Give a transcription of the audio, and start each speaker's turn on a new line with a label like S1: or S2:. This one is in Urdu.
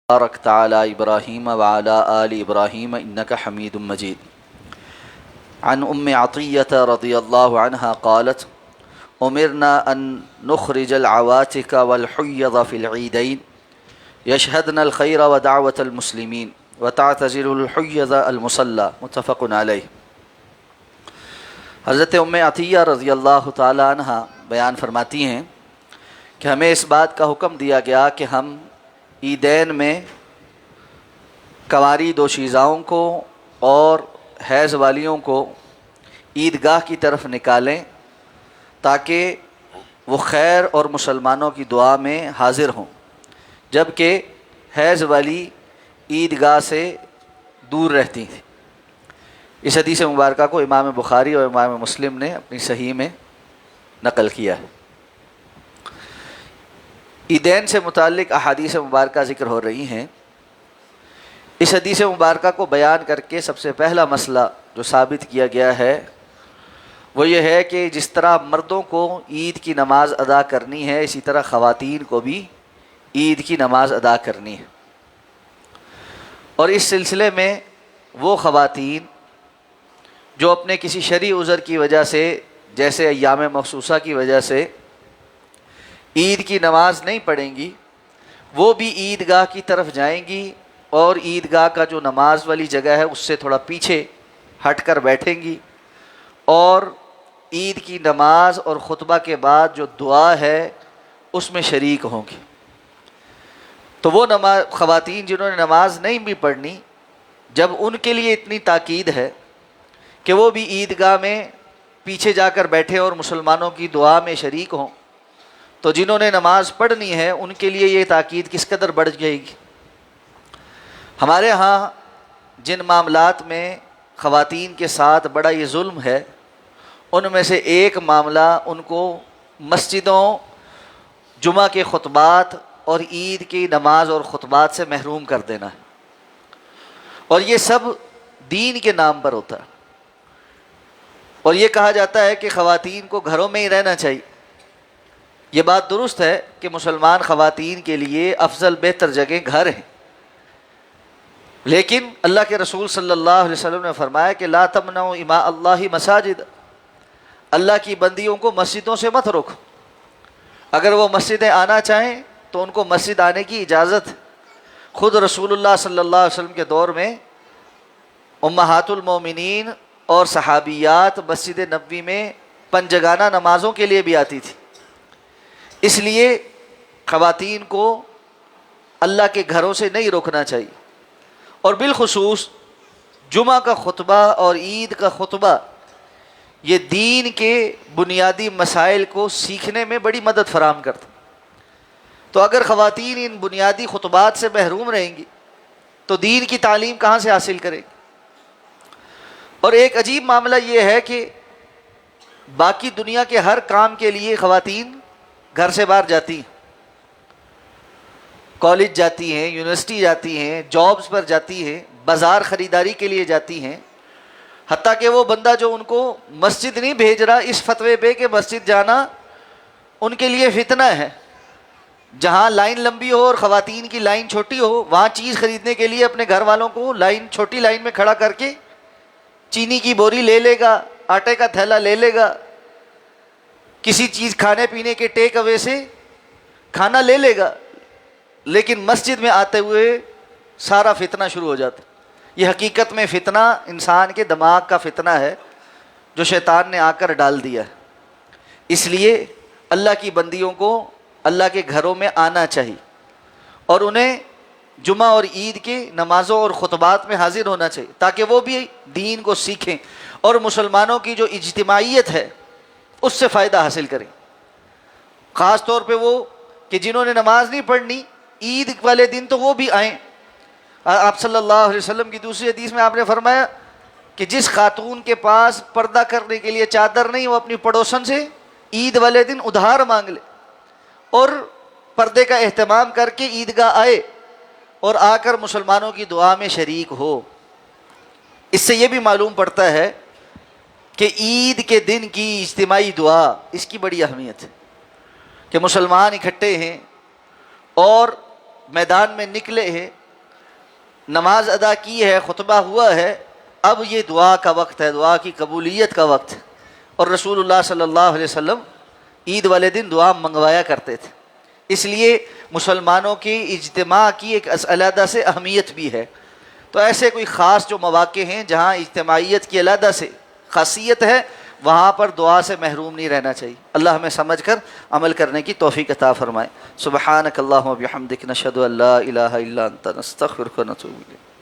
S1: باركت على إبراهيم وعلى آل إبراهيم إنك حميد مجيد. عن عطية رضي الله عنها قالت: أمرنا أن نخرج العواتق والحيض في العيدين يشهدن الخير ودعوة المسلمين وتعتزل الحيض المصلى. متفق علیہ. حضرت عطیہ رضی اللہ تعالی عنہ بیان فرماتی ہیں کہ ہمیں اس بات کا حکم دیا گیا کہ ہم عیدین میں کنواری دوشیزاؤں کو اور حیض والیوں کو عیدگاہ کی طرف نکالیں تاکہ وہ خیر اور مسلمانوں کی دعا میں حاضر ہوں، جبکہ حیض والی عیدگاہ سے دور رہتی تھیں. اس حدیث مبارکہ کو امام بخاری اور امام مسلم نے اپنی صحیح میں نقل کیا ہے. عیدین سے متعلق احادیث مبارکہ ذکر ہو رہی ہیں. اس حدیث مبارکہ کو بیان کر کے سب سے پہلا مسئلہ جو ثابت کیا گیا ہے وہ یہ ہے کہ جس طرح مردوں کو عید کی نماز ادا کرنی ہے، اسی طرح خواتین کو بھی عید کی نماز ادا کرنی ہے. اور اس سلسلے میں وہ خواتین جو اپنے کسی شرعی عذر کی وجہ سے، جیسے ایام مخصوصہ کی وجہ سے عید کی نماز نہیں پڑھیں گی، وہ بھی عیدگاہ کی طرف جائیں گی اور عیدگاہ کا جو نماز والی جگہ ہے اس سے تھوڑا پیچھے ہٹ کر بیٹھیں گی اور عید کی نماز اور خطبہ کے بعد جو دعا ہے اس میں شریک ہوں گی. تو وہ خواتین جنہوں نے نماز نہیں بھی پڑھنی، جب ان کے لیے اتنی تاکید ہے کہ وہ بھی عیدگاہ میں پیچھے جا کر بیٹھے اور مسلمانوں کی دعا میں شریک ہوں، تو جنہوں نے نماز پڑھنی ہے ان کے لیے یہ تاکید کس قدر بڑھ جائے گی. ہمارے ہاں جن معاملات میں خواتین کے ساتھ بڑا یہ ظلم ہے، ان میں سے ایک معاملہ ان کو مسجدوں، جمعہ کے خطبات اور عید کی نماز اور خطبات سے محروم کر دینا ہے. اور یہ سب دین کے نام پر ہوتا ہے. اور یہ کہا جاتا ہے کہ خواتین کو گھروں میں ہی رہنا چاہیے. یہ بات درست ہے کہ مسلمان خواتین کے لیے افضل بہتر جگہ گھر ہیں، لیکن اللہ کے رسول صلی اللہ علیہ وسلم نے فرمایا کہ لا تمنعوا اماء اللہ مساجد، اللہ کی بندیوں کو مسجدوں سے مت روکو. اگر وہ مسجدیں آنا چاہیں تو ان کو مسجد آنے کی اجازت ہے. خود رسول اللہ صلی اللہ علیہ وسلم کے دور میں امہات المومنین اور صحابیات مسجد نبوی میں پنجگانہ نمازوں کے لیے بھی آتی تھی. اس لیے خواتین کو اللہ کے گھروں سے نہیں روکنا چاہیے. اور بالخصوص جمعہ کا خطبہ اور عید کا خطبہ یہ دین کے بنیادی مسائل کو سیکھنے میں بڑی مدد فراہم کرتا. تو اگر خواتین ان بنیادی خطبات سے محروم رہیں گی تو دین کی تعلیم کہاں سے حاصل کریں گی؟ اور ایک عجیب معاملہ یہ ہے کہ باقی دنیا کے ہر کام کے لیے خواتین گھر سے باہر جاتی ہیں، کالج جاتی ہیں، یونیورسٹی جاتی ہیں، جابز پر جاتی ہیں، بازار خریداری کے لیے جاتی ہیں. حتیٰ کہ وہ بندہ جو ان کو مسجد نہیں بھیج رہا اس فتوے پہ کہ مسجد جانا ان کے لیے فتنہ ہے. جہاں لائن لمبی ہو اور خواتین کی لائن چھوٹی ہو، وہاں چیز خریدنے کے لیے اپنے گھر والوں کو چھوٹی لائن میں کھڑا کر کے چینی کی بوری لے لے گا، آٹے کا تھیلا لے لے گا، کسی چیز کھانے پینے کے ٹیک اوے سے کھانا لے لے گا، لیکن مسجد میں آتے ہوئے سارا فتنہ شروع ہو جاتا. یہ حقیقت میں فتنہ انسان کے دماغ کا فتنہ ہے جو شیطان نے آ کر ڈال دیا ہے. اس لیے اللہ کی بندیوں کو اللہ کے گھروں میں آنا چاہیے اور انہیں جمعہ اور عید کے نمازوں اور خطبات میں حاضر ہونا چاہیے تاکہ وہ بھی دین کو سیکھیں اور مسلمانوں کی جو اجتماعیت ہے اس سے فائدہ حاصل کریں. خاص طور پہ وہ کہ جنہوں نے نماز نہیں پڑھنی عید والے دن تو وہ بھی آئیں. آپ صلی اللہ علیہ وسلم کی دوسری حدیث میں آپ نے فرمایا کہ جس خاتون کے پاس پردہ کرنے کے لیے چادر نہیں وہ اپنی پڑوسن سے عید والے دن ادھار مانگ لے اور پردے کا اہتمام کر کے عیدگاہ آئے اور آ کر مسلمانوں کی دعا میں شریک ہو. اس سے یہ بھی معلوم پڑتا ہے کہ عید کے دن کی اجتماعی دعا اس کی بڑی اہمیت ہے کہ مسلمان اکٹھے ہیں اور میدان میں نکلے ہیں، نماز ادا کی ہے، خطبہ ہوا ہے، اب یہ دعا کا وقت ہے، دعا کی قبولیت کا وقت ہے۔ اور رسول اللہ صلی اللہ علیہ وسلم عید والے دن دعا منگوایا کرتے تھے، اس لیے مسلمانوں کی اجتماع کی ایک علیحدہ سے اہمیت بھی ہے۔ تو ایسے کوئی خاص جو مواقع ہیں جہاں اجتماعیت کی علیحدہ سے خاصیت ہے، وہاں پر دعا سے محروم نہیں رہنا چاہیے۔ اللہ ہمیں سمجھ کر عمل کرنے کی توفیق عطا فرمائے۔ سبحانک اللہم و بحمدک، نشہد ان لا الہ الا انت، نستغفرک و نتوب الیک۔